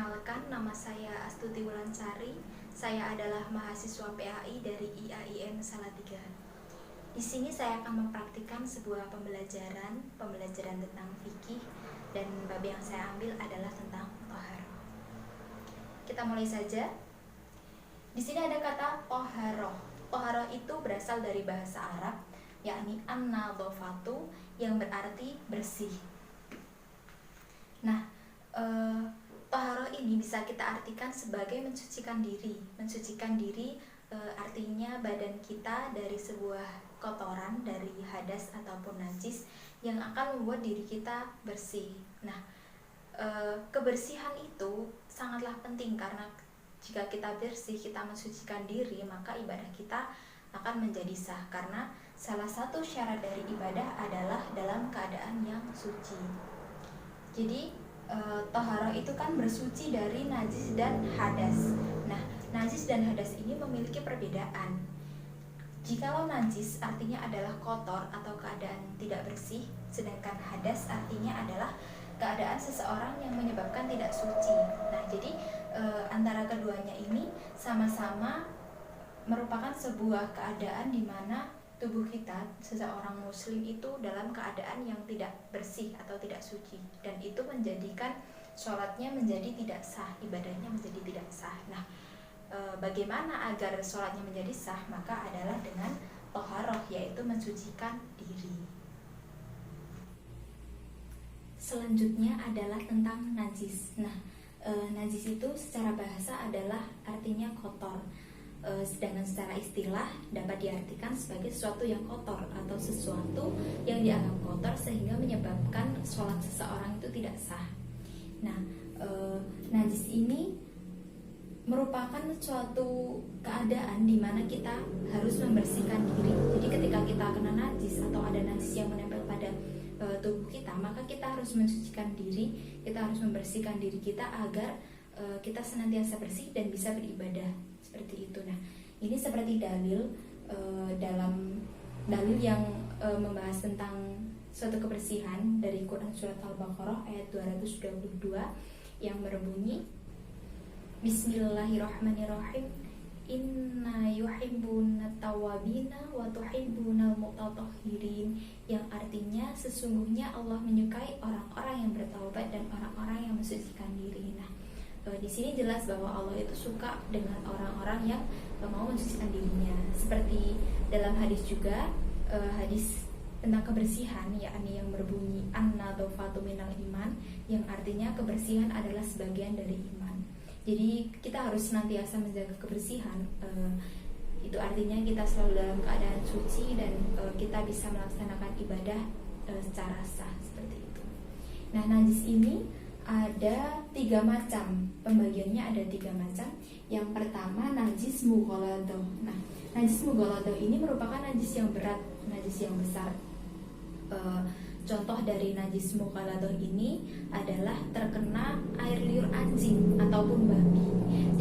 Perkenalkan, nama saya Astuti Wulansari. Saya adalah mahasiswa PAI dari IAIN Salatiga. Di sini saya akan mempraktikkan sebuah pembelajaran tentang fikih, dan bab yang saya ambil adalah tentang toharoh. Kita mulai saja. Di sini ada kata toharoh. Toharoh itu berasal dari bahasa Arab, yakni an-nadhafatu, yang berarti bersih. Nah, toharoh ini bisa kita artikan sebagai mensucikan diri. Mensucikan diri artinya badan kita dari sebuah kotoran, dari hadas ataupun najis yang akan membuat diri kita bersih. Nah, kebersihan itu sangatlah penting karena jika kita bersih, kita mensucikan diri, maka ibadah kita akan menjadi sah, karena salah satu syarat dari ibadah adalah dalam keadaan yang suci. Jadi toharoh itu kan bersuci dari najis dan hadas. Nah, najis dan hadas ini memiliki perbedaan. Jikalau najis artinya adalah kotor atau keadaan tidak bersih, sedangkan hadas artinya adalah keadaan seseorang yang menyebabkan tidak suci. Nah, jadi antara keduanya ini sama-sama merupakan sebuah keadaan di mana tubuh kita, seseorang muslim itu dalam keadaan yang tidak bersih atau tidak suci, dan itu menjadikan sholatnya menjadi tidak sah, ibadahnya menjadi tidak sah. Nah, bagaimana agar sholatnya menjadi sah? Maka adalah dengan toharoh, yaitu mensucikan diri. Selanjutnya adalah tentang najis. Nah, najis itu secara bahasa adalah artinya kotor. Sedangkan secara istilah dapat diartikan sebagai sesuatu yang kotor atau sesuatu yang dianggap kotor sehingga menyebabkan sholat seseorang itu tidak sah. Nah, najis ini merupakan suatu keadaan di mana kita harus membersihkan diri. Jadi ketika kita kena najis atau ada najis yang menempel pada tubuh kita, maka kita harus mensucikan diri, kita harus membersihkan diri kita agar kita senantiasa bersih dan bisa beribadah seperti itu. Nah, ini seperti dalil dalam dalil yang membahas tentang suatu kebersihan dari Quran surat Al-Baqarah ayat 222 yang berbunyi Bismillahirrahmanirrahim, Inna yuhibbuna tawabina wa tuhibbuna mutatahhirin, yang artinya sesungguhnya Allah menyukai orang-orang yang bertaubat dan orang-orang yang mensucikan diri. Nah, di sini jelas bahwa Allah itu suka dengan orang-orang yang mau mensucikan dirinya. Seperti dalam hadis juga, hadis tentang kebersihan, yakni yang berbunyi an-nadhafatu minal iman, yang artinya kebersihan adalah sebagian dari iman. Jadi kita harus senantiasa menjaga kebersihan. Itu artinya kita selalu dalam keadaan suci dan kita bisa melaksanakan ibadah secara sah, seperti itu. Nah, najis ini ada 3 macam, pembagiannya ada 3 macam. Yang pertama, najis mughaladhah. Nah, najis mughaladhah ini merupakan najis yang berat, najis yang besar. Contoh dari najis mughaladhah ini adalah terkena air liur anjing ataupun babi.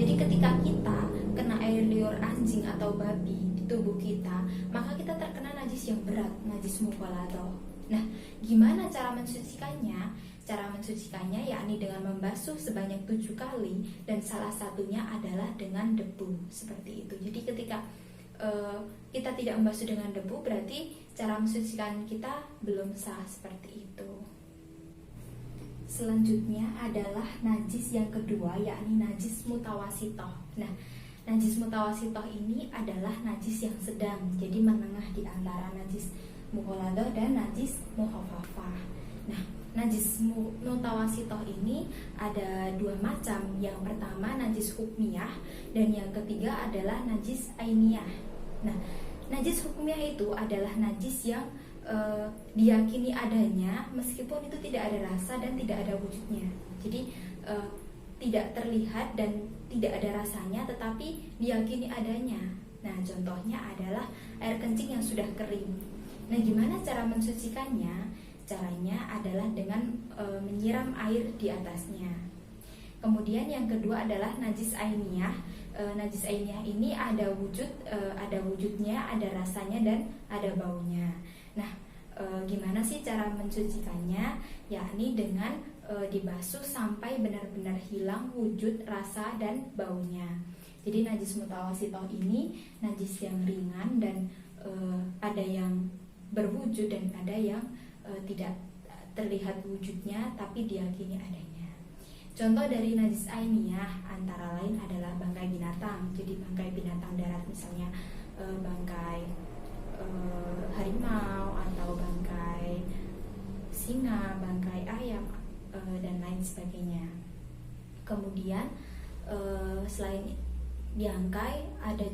Jadi ketika kita kena air liur anjing atau babi di tubuh kita, maka kita terkena najis yang berat, najis mughaladhah. Nah, gimana cara mensucikannya? Cara mensucikannya yakni dengan membasuh sebanyak 7 kali, dan salah satunya adalah dengan debu, seperti itu. Jadi ketika kita tidak membasuh dengan debu, berarti cara mensucikan kita belum sah, seperti itu. Selanjutnya adalah najis yang kedua, yakni najis mutawasitoh. Nah, najis mutawasitoh ini adalah najis yang sedang, jadi menengah di antara najis mughaladhah dan najis mukhafafah. Nah, najis mutawasitoh ini ada 2 macam. Yang pertama najis hukmiyah, dan yang ketiga adalah najis ainiyah. Nah, najis hukmiyah itu adalah najis yang diyakini adanya meskipun itu tidak ada rasa dan tidak ada wujudnya. Jadi tidak terlihat dan tidak ada rasanya, tetapi diyakini adanya. Nah, contohnya adalah air kencing yang sudah kering. Nah, gimana cara mensucikannya? Caranya adalah dengan menyiram air di atasnya. Kemudian yang kedua adalah najis ainiyah. Najis ainiyah ini ada wujudnya, ada rasanya dan ada baunya. Nah, gimana sih cara mensucikannya? Yakni dengan dibasuh sampai benar-benar hilang wujud, rasa, dan baunya. Jadi najis mutawasitoh ini najis yang ringan dan ada yang berwujud dan ada yang tidak terlihat wujudnya tapi diyakini adanya. Contoh dari najis ainiyah antara lain adalah bangkai binatang. Jadi bangkai binatang darat misalnya bangkai harimau atau bangkai singa, bangkai ayam dan lain sebagainya. Kemudian selain bangkai ada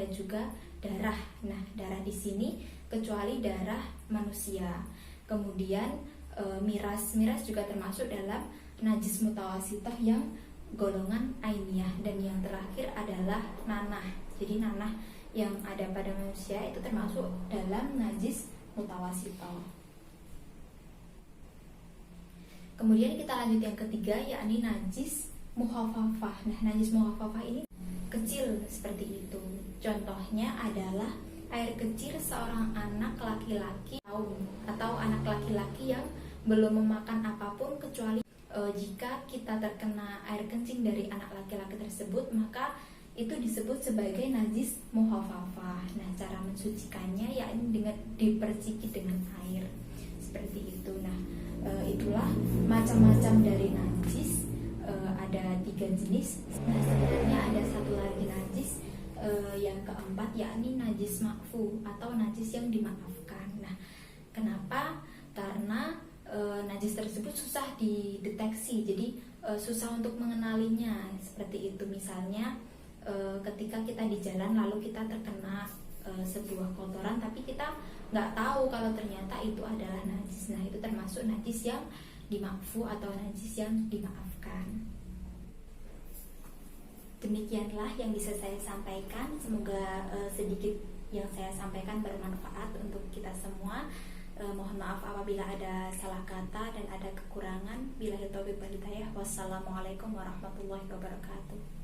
juga darah. Nah, darah di sini kecuali darah manusia. Kemudian miras juga termasuk dalam najis mutawasitoh yang golongan ainiyah. Dan yang terakhir adalah nanah. Jadi nanah yang ada pada manusia itu termasuk dalam najis mutawasitoh. Kemudian kita lanjut yang ketiga, yakni najis mukhafafah. Nah, najis mukhafafah ini kecil seperti itu. Contohnya adalah air kecil seorang anak laki-laki atau anak laki-laki yang belum memakan apapun kecuali jika kita terkena air kencing dari anak laki-laki tersebut, maka itu disebut sebagai najis mukhafafah. Nah, cara mensucikannya yakni dengan diperciki dengan air seperti itu. Nah, itulah macam-macam dari najis. Ada 3 jenis. Nah, sebenarnya ada satu lagi najis yang keempat, yakni najis ma'fu atau najis yang dimaafkan. Nah, kenapa? Karena najis tersebut susah dideteksi, jadi susah untuk mengenalinya. Seperti itu, misalnya ketika kita di jalan lalu kita terkena sebuah kotoran tapi kita nggak tahu kalau ternyata itu adalah najis. Nah, itu termasuk najis yang dimakfu atau najis yang dimaafkan. Demikianlah yang bisa saya sampaikan. Semoga sedikit yang saya sampaikan bermanfaat untuk kita semua. Mohon maaf apabila ada salah kata dan ada kekurangan. Billahi taufiq wal hidayah. Wassalamualaikum warahmatullahi wabarakatuh.